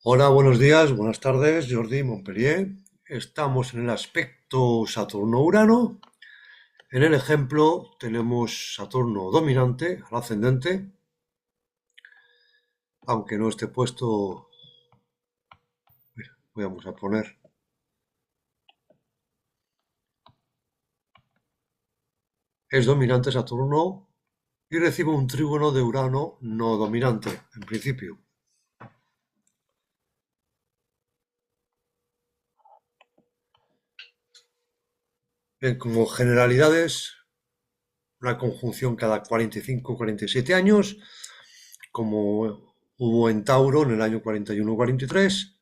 Hola, buenos días, buenas tardes, Jordi Montpellier. Estamos en el aspecto Saturno-Urano. En el ejemplo tenemos Saturno dominante, al ascendente, aunque no esté puesto, vamos a poner, es dominante Saturno y recibe un trígono de Urano no dominante, en principio. Bien, como generalidades, una conjunción cada 45-47 años, como hubo en Tauro en el año 41-43.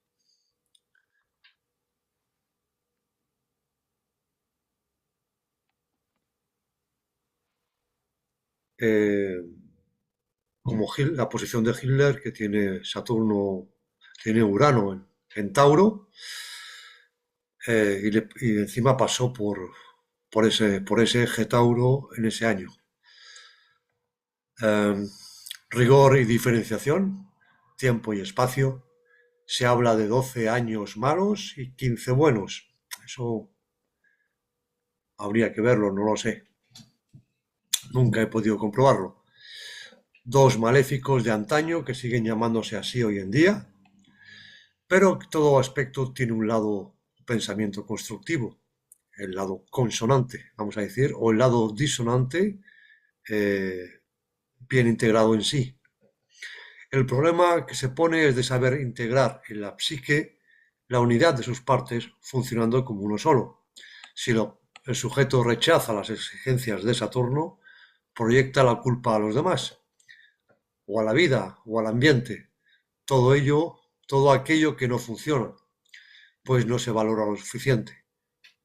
Como la posición de Hitler, que tiene Saturno, tiene Urano en Tauro, y encima pasó por ese eje Tauro en ese año. Eh, Rigor y diferenciación, tiempo y espacio. Se habla de 12 años malos y 15 buenos. Eso habría que verlo, no lo sé. Nunca he podido comprobarlo. Dos maléficos de antaño que siguen llamándose así hoy en día, pero todo aspecto tiene un lado pensamiento constructivo, el lado consonante, vamos a decir, o el lado disonante, eh, bien integrado en sí. El problema que se pone es de saber integrar en la psique la unidad de sus partes funcionando como uno solo. Si el sujeto rechaza las exigencias de Saturno, proyecta la culpa a los demás, o a la vida, o al ambiente. Todo ello, todo aquello que no funciona, pues no se valora lo suficiente.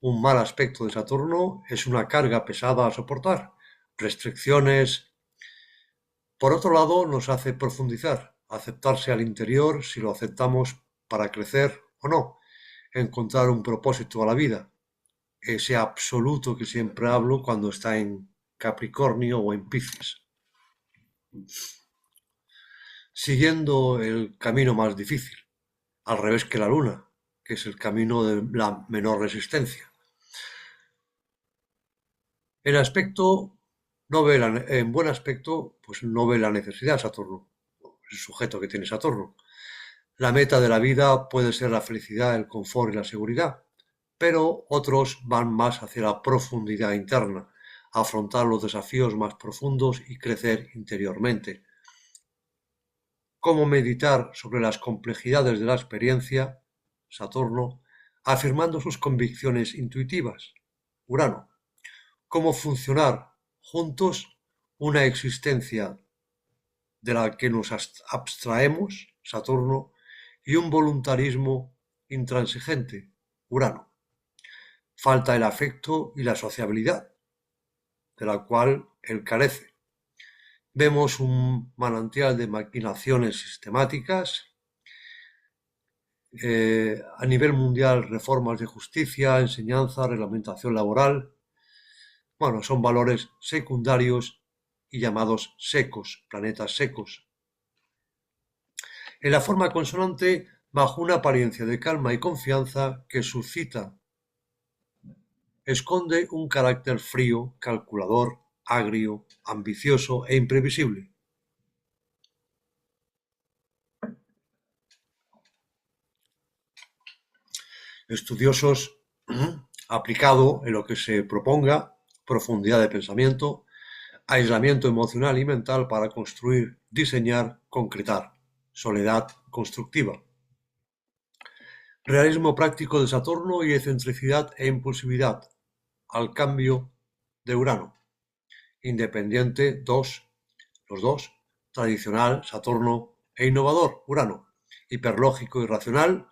Un mal aspecto de Saturno es una carga pesada a soportar, restricciones. Por otro lado, nos hace profundizar, aceptarse al interior si lo aceptamos para crecer o no, encontrar un propósito a la vida, ese absoluto que siempre hablo cuando está en Capricornio o en Piscis, siguiendo el camino más difícil, al revés que la Luna, que es el camino de la menor resistencia. En aspecto, en buen aspecto, pues no ve la necesidad Saturno, el sujeto que tiene Saturno. La meta de la vida puede ser la felicidad, el confort y la seguridad, pero otros van más hacia la profundidad interna, afrontar los desafíos más profundos y crecer interiormente. Cómo meditar sobre las complejidades de la experiencia, Saturno, afirmando sus convicciones intuitivas, Urano. Cómo funcionar juntos una existencia de la que nos abstraemos, Saturno, y un voluntarismo intransigente, Urano. Falta el afecto y la sociabilidad, de la cual él carece. Vemos un manantial de maquinaciones sistemáticas, a nivel mundial, reformas de justicia, enseñanza, reglamentación laboral. Bueno, son valores secundarios y llamados secos, planetas secos. En la forma consonante, bajo una apariencia de calma y confianza que suscita, esconde un carácter frío, calculador, agrio, ambicioso e imprevisible. Estudiosos, aplicado en lo que se proponga, profundidad de pensamiento, aislamiento emocional y mental para construir, diseñar, concretar, soledad constructiva. Realismo práctico de Saturno y excentricidad e impulsividad, al cambio de Urano. Independiente, los dos, tradicional, Saturno, e innovador, Urano. Hiperlógico y racional,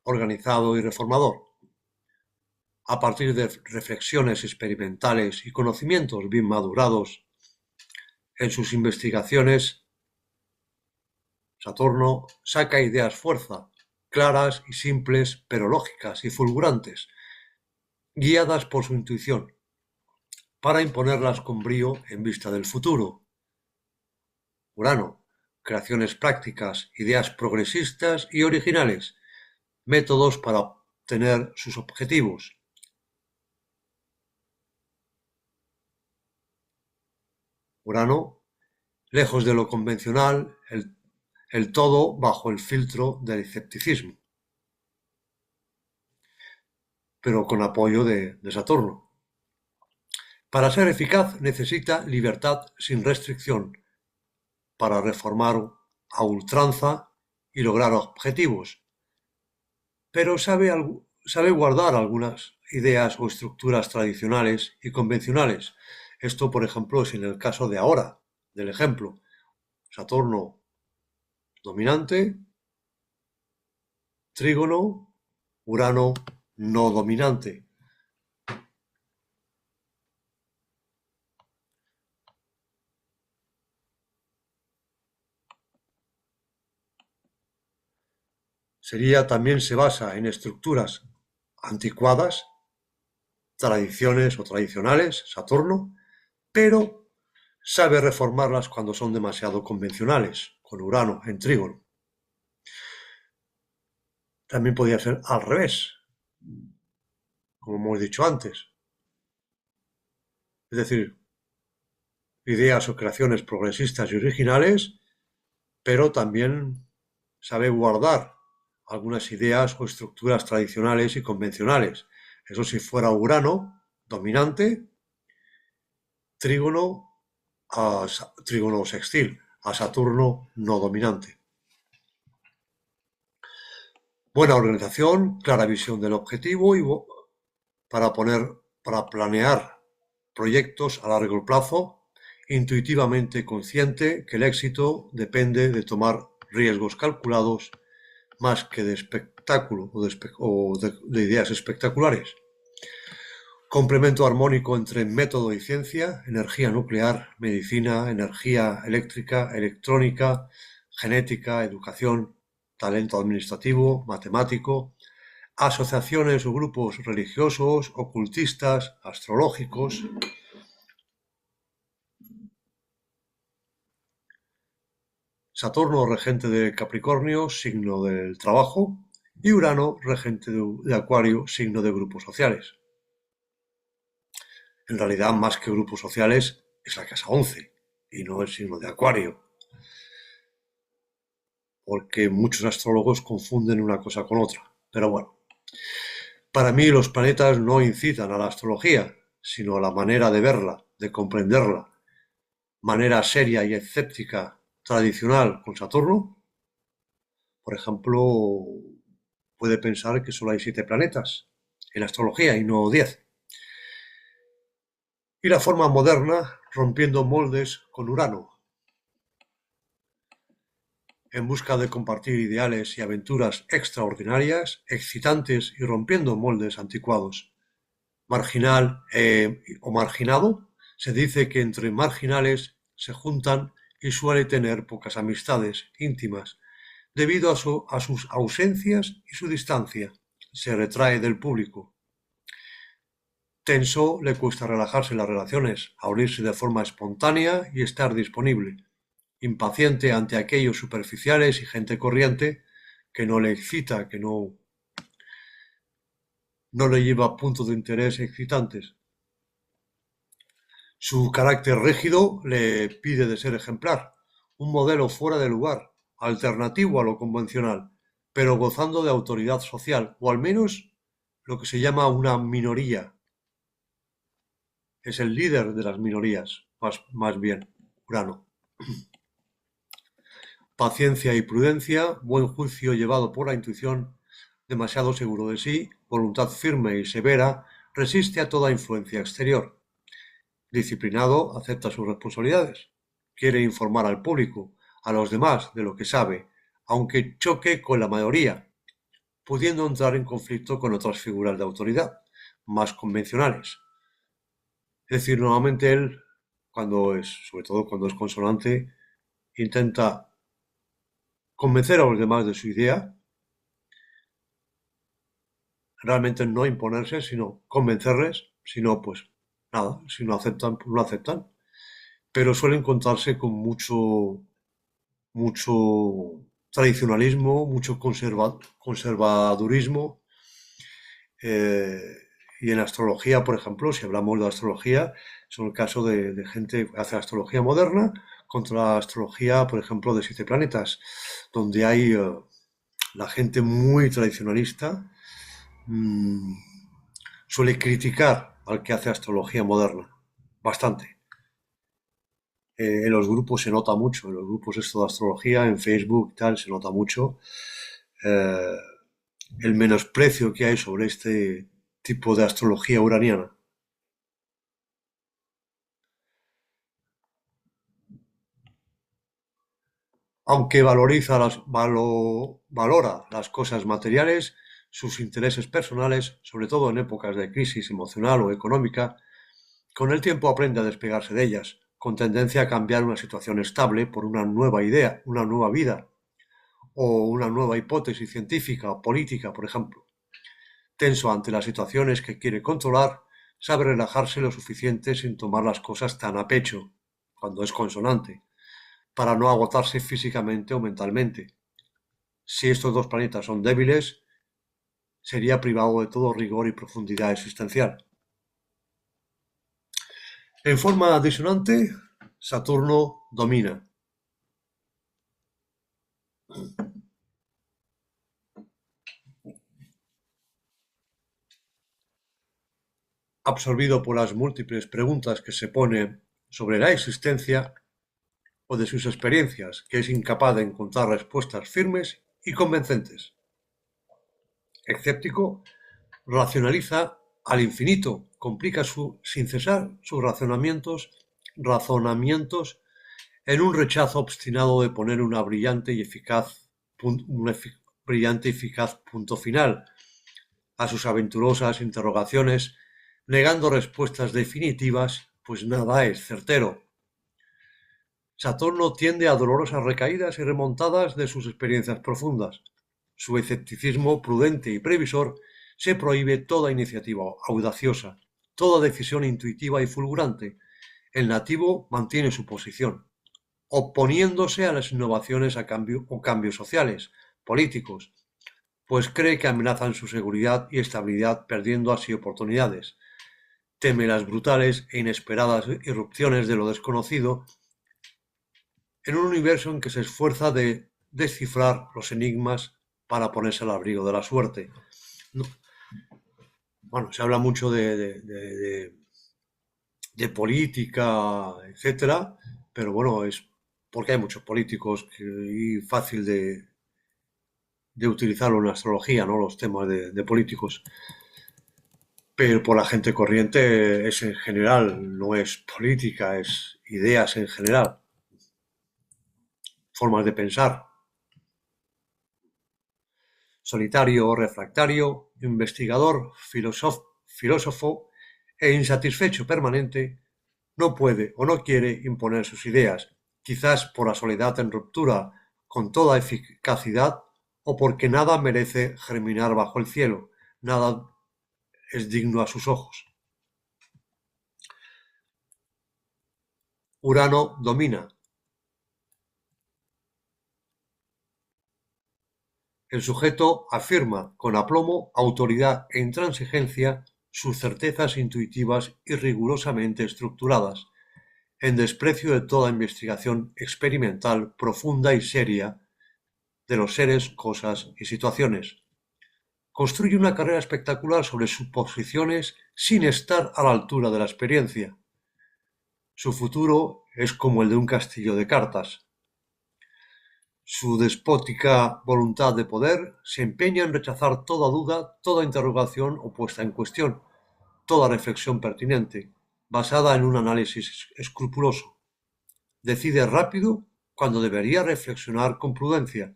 organizado y reformador. A partir de reflexiones experimentales y conocimientos bien madurados en sus investigaciones, Saturno saca ideas fuerza, claras y simples, pero lógicas y fulgurantes, guiadas por su intuición, para imponerlas con brío en vista del futuro. Urano, creaciones prácticas, ideas progresistas y originales, métodos para obtener sus objetivos. Urano, lejos de lo convencional, el todo bajo el filtro del escepticismo, pero con apoyo de Saturno. Para ser eficaz necesita libertad sin restricción para reformar a ultranza y lograr objetivos, pero sabe guardar algunas ideas o estructuras tradicionales y convencionales. Esto, por ejemplo, es en el caso de ahora, del ejemplo. Saturno dominante, trígono, Urano no dominante. También se basa en estructuras anticuadas, tradiciones o tradicionales, Saturno, pero sabe reformarlas cuando son demasiado convencionales, con Urano en trígono. También podría ser al revés, como hemos dicho antes. Es decir, ideas o creaciones progresistas y originales, pero también sabe guardar algunas ideas o estructuras tradicionales y convencionales. Eso si fuera Urano dominante, trígono trígono sextil, a Saturno no dominante. Buena organización, clara visión del objetivo y para planear proyectos a largo plazo, intuitivamente consciente que el éxito depende de tomar riesgos calculados más que de espectáculo o de ideas espectaculares. Complemento armónico entre método y ciencia, energía nuclear, medicina, energía eléctrica, electrónica, genética, educación, talento administrativo, matemático, asociaciones o grupos religiosos, ocultistas, astrológicos. Saturno, regente de Capricornio, signo del trabajo, y Urano, regente de Acuario, signo de grupos sociales. En realidad, más que grupos sociales, es la casa 11 y no el signo de Acuario. Porque muchos astrólogos confunden una cosa con otra. Pero bueno, para mí los planetas no incitan a la astrología, sino a la manera de verla, de comprenderla. Manera seria y escéptica tradicional con Saturno, por ejemplo, puede pensar que solo hay 7 planetas en la astrología y no 10. Y la forma moderna, rompiendo moldes con Urano, en busca de compartir ideales y aventuras extraordinarias, excitantes y rompiendo moldes anticuados. Marginal o marginado, se dice que entre marginales se juntan y suele tener pocas amistades íntimas, debido a sus ausencias y su distancia. Se retrae del público. Tenso, le cuesta relajarse en las relaciones, abrirse de forma espontánea y estar disponible. Impaciente ante aquellos superficiales y gente corriente que no le excita, que no le lleva a puntos de interés excitantes. Su carácter rígido le pide de ser ejemplar, un modelo fuera de lugar, alternativo a lo convencional, pero gozando de autoridad social, o al menos lo que se llama una minoría. Es el líder de las minorías, más bien, Urano. Paciencia y prudencia, buen juicio llevado por la intuición, demasiado seguro de sí, voluntad firme y severa, resiste a toda influencia exterior. Disciplinado, acepta sus responsabilidades. Quiere informar al público, a los demás, de lo que sabe, aunque choque con la mayoría, pudiendo entrar en conflicto con otras figuras de autoridad, más convencionales. Es decir, normalmente él, sobre todo cuando es consonante, intenta convencer a los demás de su idea, realmente no imponerse, sino convencerles, si no, pues nada, si no aceptan, pues no aceptan, pero suelen contarse con mucho tradicionalismo, mucho conservadurismo. eh, y en astrología, por ejemplo, si hablamos de astrología, son el caso de gente que hace astrología moderna contra la astrología, por ejemplo, de siete planetas, donde hay la gente muy tradicionalista, mm, suele criticar al que hace astrología moderna, bastante. En los grupos se nota mucho, en los grupos esto de astrología, en Facebook y tal, se nota mucho eh, el menosprecio que hay sobre este tipo de astrología uraniana. Aunque valora las cosas materiales, sus intereses personales, sobre todo en épocas de crisis emocional o económica, con el tiempo aprende a despegarse de ellas, con tendencia a cambiar una situación estable por una nueva idea, una nueva vida o una nueva hipótesis científica o política, por ejemplo. Tenso ante las situaciones que quiere controlar, sabe relajarse lo suficiente sin tomar las cosas tan a pecho, cuando es consonante, para no agotarse físicamente o mentalmente. Si estos dos planetas son débiles, sería privado de todo rigor y profundidad existencial. En forma disonante, Saturno domina. Absorbido por las múltiples preguntas que se pone sobre la existencia o de sus experiencias, que es incapaz de encontrar respuestas firmes y convincentes. Escéptico, racionaliza al infinito, complica sin cesar sus razonamientos en un rechazo obstinado de poner brillante y eficaz punto final a sus aventurosas interrogaciones, negando respuestas definitivas, pues nada es certero. Saturno tiende a dolorosas recaídas y remontadas de sus experiencias profundas. Su escepticismo prudente y previsor se prohíbe toda iniciativa audaciosa, toda decisión intuitiva y fulgurante. El nativo mantiene su posición, oponiéndose a las innovaciones o cambios sociales, políticos, pues cree que amenazan su seguridad y estabilidad perdiendo así oportunidades. Teme las brutales e inesperadas irrupciones de lo desconocido en un universo en que se esfuerza de descifrar los enigmas para ponerse al abrigo de la suerte. No, bueno, se habla mucho de política, etcétera, pero bueno, es porque hay muchos políticos y fácil de utilizarlo en la astrología, ¿no? Los temas de políticos. Pero por la gente corriente es en general, no es política, es ideas en general, formas de pensar. Solitario, refractario, investigador, filósofo e insatisfecho permanente, no puede o no quiere imponer sus ideas, quizás por la soledad en ruptura con toda eficacidad o porque nada merece germinar bajo el cielo, nada es digno a sus ojos. Urano domina. El sujeto afirma con aplomo, autoridad e intransigencia sus certezas intuitivas y rigurosamente estructuradas, en desprecio de toda investigación experimental profunda y seria de los seres, cosas y situaciones. Construye una carrera espectacular sobre suposiciones sin estar a la altura de la experiencia. Su futuro es como el de un castillo de cartas. Su despótica voluntad de poder se empeña en rechazar toda duda, toda interrogación o puesta en cuestión, toda reflexión pertinente, basada en un análisis escrupuloso. Decide rápido cuando debería reflexionar con prudencia,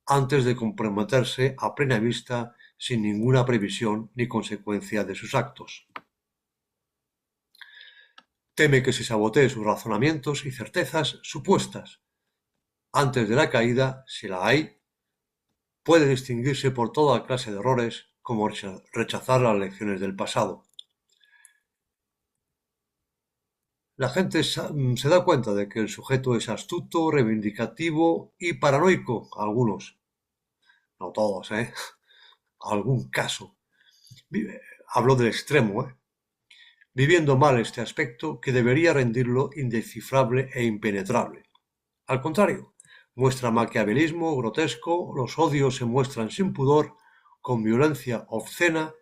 antes de comprometerse a plena vista sin ninguna previsión ni consecuencia de sus actos. Teme que se sabotee sus razonamientos y certezas supuestas. Antes de la caída, si la hay, puede distinguirse por toda clase de errores, como rechazar las lecciones del pasado. la gente se da cuenta de que el sujeto es astuto, reivindicativo y paranoico. Algunos, no todos, ¿eh? Algún caso. Hablo del extremo, ¿eh? Viviendo mal este aspecto que debería rendirlo indescifrable e impenetrable. Al contrario, muestra maquiavelismo grotesco, los odios se muestran sin pudor, con violencia obscena,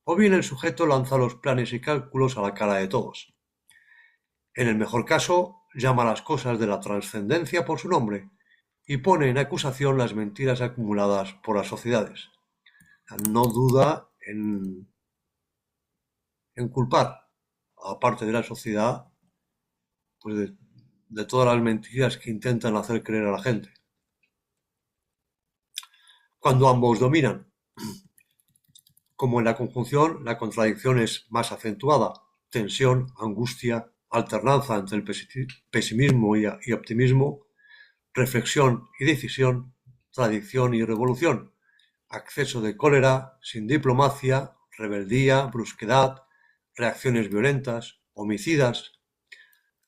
o bien el sujeto lanza los planes y cálculos a la cara de todos. En el mejor caso, llama las cosas de la trascendencia por su nombre y pone en acusación las mentiras acumuladas por las sociedades. No duda en culpar a parte de la sociedad, pues de todas las mentiras que intentan hacer creer a la gente. Cuando ambos dominan, como en la conjunción, la contradicción es más acentuada: tensión, angustia, alternanza entre el pesimismo y optimismo, reflexión y decisión, tradición y revolución, acceso de cólera, sin diplomacia, rebeldía, brusquedad, reacciones violentas, homicidas,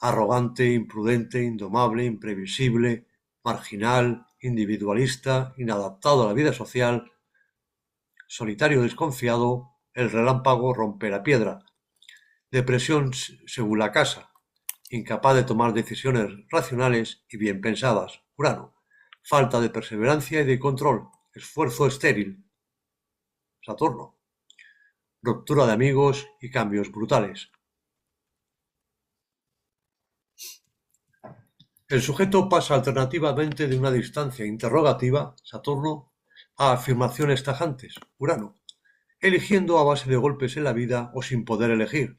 arrogante, imprudente, indomable, imprevisible, marginal, individualista, inadaptado a la vida social, solitario, desconfiado, el relámpago rompe la piedra, depresión según la casa, incapaz de tomar decisiones racionales y bien pensadas, Urano, falta de perseverancia y de control, esfuerzo estéril, Saturno, ruptura de amigos y cambios brutales. El sujeto pasa alternativamente de una distancia interrogativa, Saturno, a afirmaciones tajantes, Urano, eligiendo a base de golpes en la vida o sin poder elegir,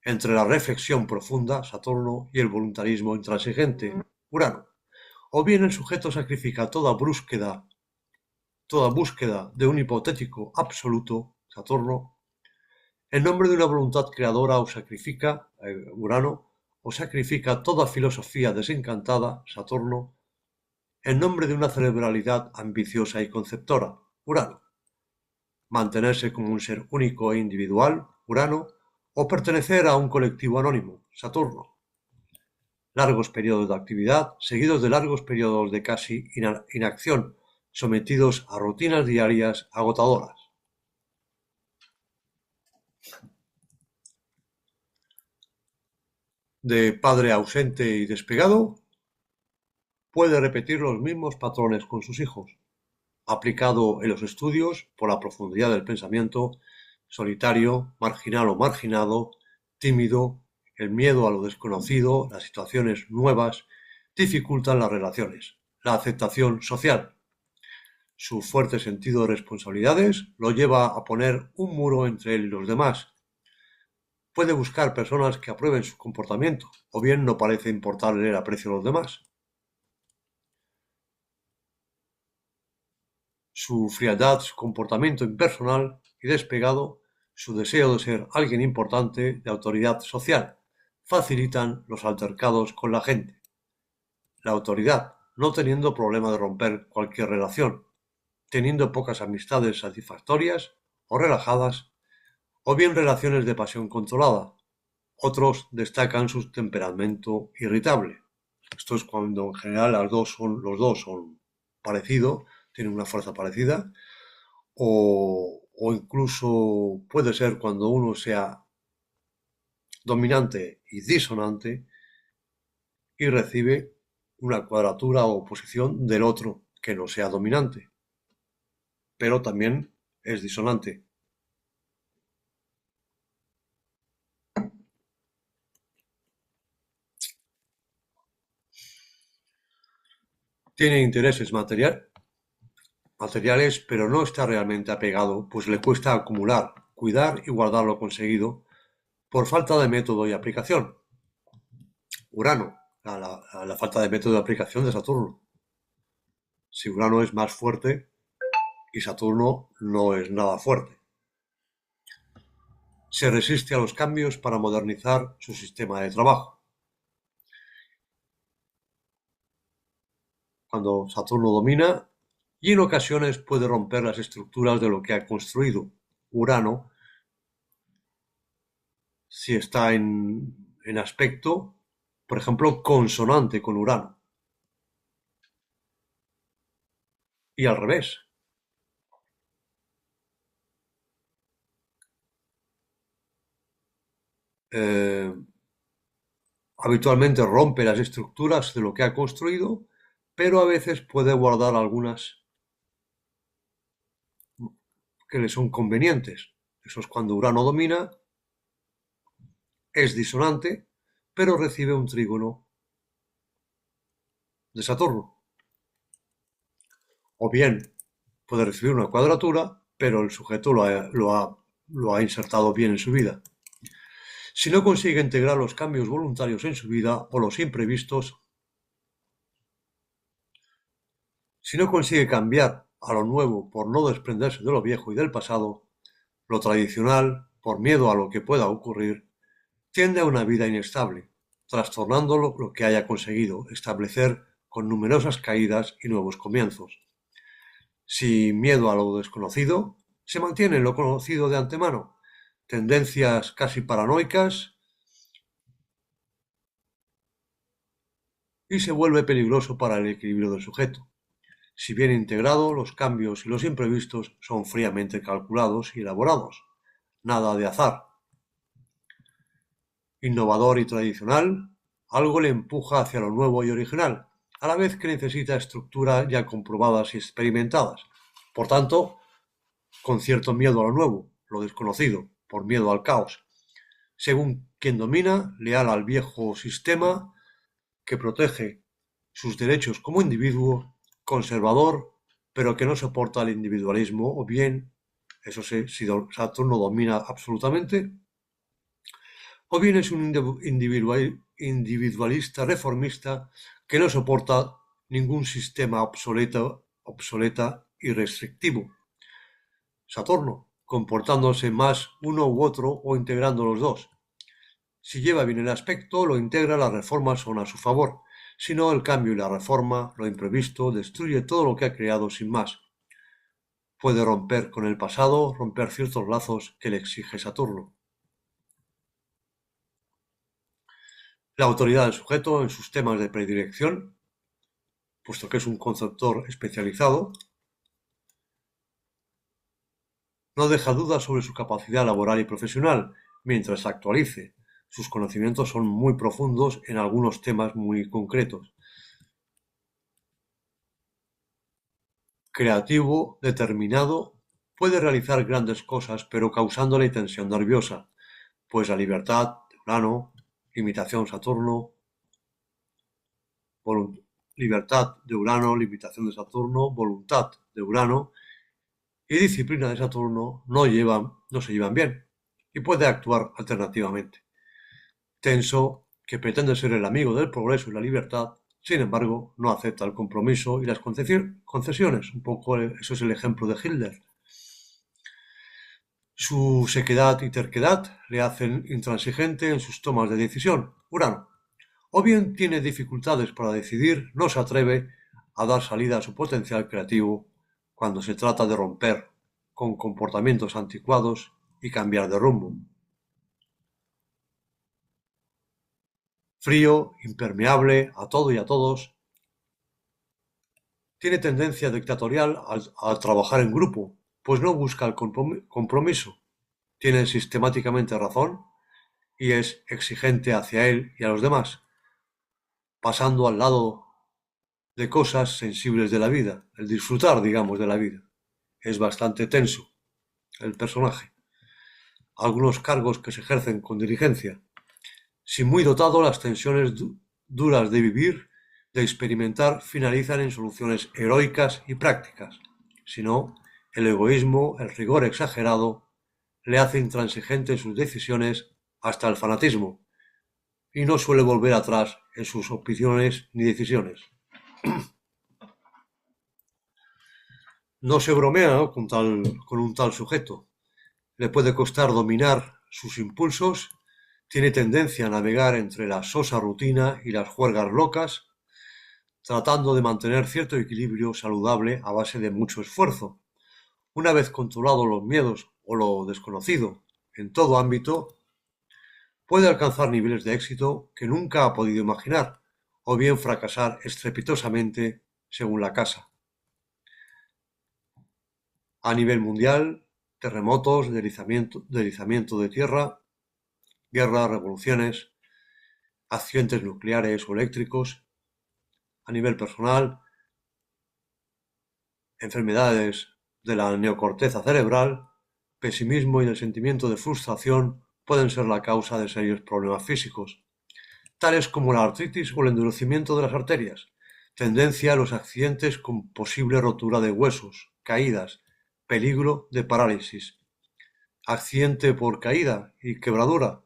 entre la reflexión profunda, Saturno, y el voluntarismo intransigente, Urano. O bien el sujeto sacrifica toda búsqueda de un hipotético absoluto, Saturno, en nombre de una voluntad creadora, o sacrifica, Urano, o sacrifica toda filosofía desencantada, Saturno, en nombre de una cerebralidad ambiciosa y conceptora, Urano. Mantenerse como un ser único e individual, Urano, o pertenecer a un colectivo anónimo, Saturno. Largos periodos de actividad, seguidos de largos periodos de casi inacción, sometidos a rutinas diarias agotadoras. De padre ausente y despegado, puede repetir los mismos patrones con sus hijos, aplicado en los estudios por la profundidad del pensamiento, solitario, marginal o marginado, tímido, el miedo a lo desconocido, las situaciones nuevas, dificultan las relaciones, la aceptación social. Su fuerte sentido de responsabilidades lo lleva a poner un muro entre él y los demás. Puede buscar personas que aprueben su comportamiento, o bien no parece importarle el aprecio a los demás. Su frialdad, su comportamiento impersonal y despegado, su deseo de ser alguien importante, de autoridad social, facilitan los altercados con la gente. La autoridad, no teniendo problema de romper cualquier relación, teniendo pocas amistades satisfactorias o relajadas, o bien relaciones de pasión controlada. Otros destacan su temperamento irritable. Esto es cuando en general los dos son parecidos, tienen una fuerza parecida, o incluso puede ser cuando uno sea dominante y disonante y recibe una cuadratura o oposición del otro que no sea dominante, pero también es disonante. Tiene intereses materiales, pero no está realmente apegado, pues le cuesta acumular, cuidar y guardar lo conseguido por falta de método y aplicación. Urano, la falta de método de aplicación de Saturno. Si Urano es más fuerte y Saturno no es nada fuerte. Se resiste a los cambios para modernizar su sistema de trabajo. Cuando Saturno domina, y en ocasiones puede romper las estructuras de lo que ha construido. Urano, si está en aspecto, por ejemplo, consonante con Urano. Y al revés. Eh, Habitualmente rompe las estructuras de lo que ha construido, pero a veces puede guardar algunas que le son convenientes. Eso es cuando Urano domina, es disonante, pero recibe un trígono de Saturno. O bien puede recibir una cuadratura, pero el sujeto lo ha insertado bien en su vida. Si no consigue integrar los cambios voluntarios en su vida o los imprevistos, si no consigue cambiar a lo nuevo por no desprenderse de lo viejo y del pasado, lo tradicional, por miedo a lo que pueda ocurrir, tiende a una vida inestable, trastornando lo que haya conseguido establecer con numerosas caídas y nuevos comienzos. Sin miedo a lo desconocido, se mantiene en lo conocido de antemano, tendencias casi paranoicas, y se vuelve peligroso para el equilibrio del sujeto. Si bien integrado, los cambios y los imprevistos son fríamente calculados y elaborados. Nada de azar. Innovador y tradicional, algo le empuja hacia lo nuevo y original, a la vez que necesita estructuras ya comprobadas y experimentadas. Por tanto, con cierto miedo a lo nuevo, lo desconocido, por miedo al caos. Según quien domina, leal al viejo sistema que protege sus derechos como individuo, conservador, pero que no soporta el individualismo, o bien, eso sí, si Saturno domina absolutamente, o bien es un individualista reformista que no soporta ningún sistema obsoleta y restrictivo. Saturno, comportándose más uno u otro o integrando los dos. Si lleva bien el aspecto, lo integra, las reformas son a su favor. Si no, el cambio y la reforma, lo imprevisto, destruye todo lo que ha creado sin más. Puede romper con el pasado, romper ciertos lazos que le exige Saturno. La autoridad del sujeto en sus temas de predilección, puesto que es un conceptor especializado, no deja dudas sobre su capacidad laboral y profesional, mientras actualice. Sus conocimientos son muy profundos en algunos temas muy concretos. Creativo, determinado, puede realizar grandes cosas, pero causándole tensión nerviosa, pues la libertad de Urano, limitación Saturno, libertad de Urano, limitación de Saturno, voluntad de Urano y disciplina de Saturno no se llevan bien y puede actuar alternativamente. Tenso, que pretende ser el amigo del progreso y la libertad, sin embargo, no acepta el compromiso y las concesiones. Un poco eso es el ejemplo de Hitler. Su sequedad y terquedad le hacen intransigente en sus tomas de decisión, Urano. O bien tiene dificultades para decidir, no se atreve a dar salida a su potencial creativo cuando se trata de romper con comportamientos anticuados y cambiar de rumbo. Frío, impermeable a todo y a todos, tiene tendencia dictatorial al trabajar en grupo, pues no busca el compromiso. Tiene sistemáticamente razón y es exigente hacia él y a los demás, pasando al lado de cosas sensibles de la vida, el disfrutar, digamos, de la vida. Es bastante tenso el personaje. Algunos cargos que se ejercen con diligencia. Si muy dotado, las tensiones duras de vivir, de experimentar, finalizan en soluciones heroicas y prácticas. Si no, el egoísmo, el rigor exagerado, le hace intransigente en sus decisiones hasta el fanatismo, y no suele volver atrás en sus opiniones ni decisiones. No se bromea, ¿no?, con un tal sujeto. Le puede costar dominar sus impulsos, tiene tendencia a navegar entre la sosa rutina y las juergas locas, tratando de mantener cierto equilibrio saludable a base de mucho esfuerzo. Una vez controlados los miedos o lo desconocido en todo ámbito, puede alcanzar niveles de éxito que nunca ha podido imaginar, o bien fracasar estrepitosamente según la casa. A nivel mundial, terremotos, deslizamiento de tierra, guerras, revoluciones, accidentes nucleares o eléctricos. A nivel personal, enfermedades de la neocorteza cerebral, pesimismo y el sentimiento de frustración pueden ser la causa de serios problemas físicos, tales como la artritis o el endurecimiento de las arterias, tendencia a los accidentes con posible rotura de huesos, caídas, peligro de parálisis, accidente por caída y quebradura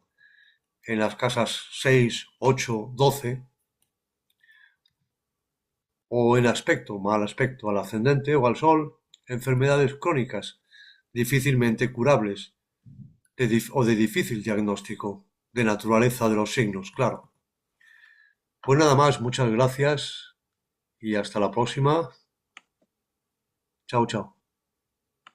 en las casas 6, 8, 12, o en mal aspecto al ascendente o al sol, enfermedades crónicas difícilmente curables o de difícil diagnóstico, de naturaleza de los signos, claro. Pues nada más, muchas gracias y hasta la próxima. Chao, chao.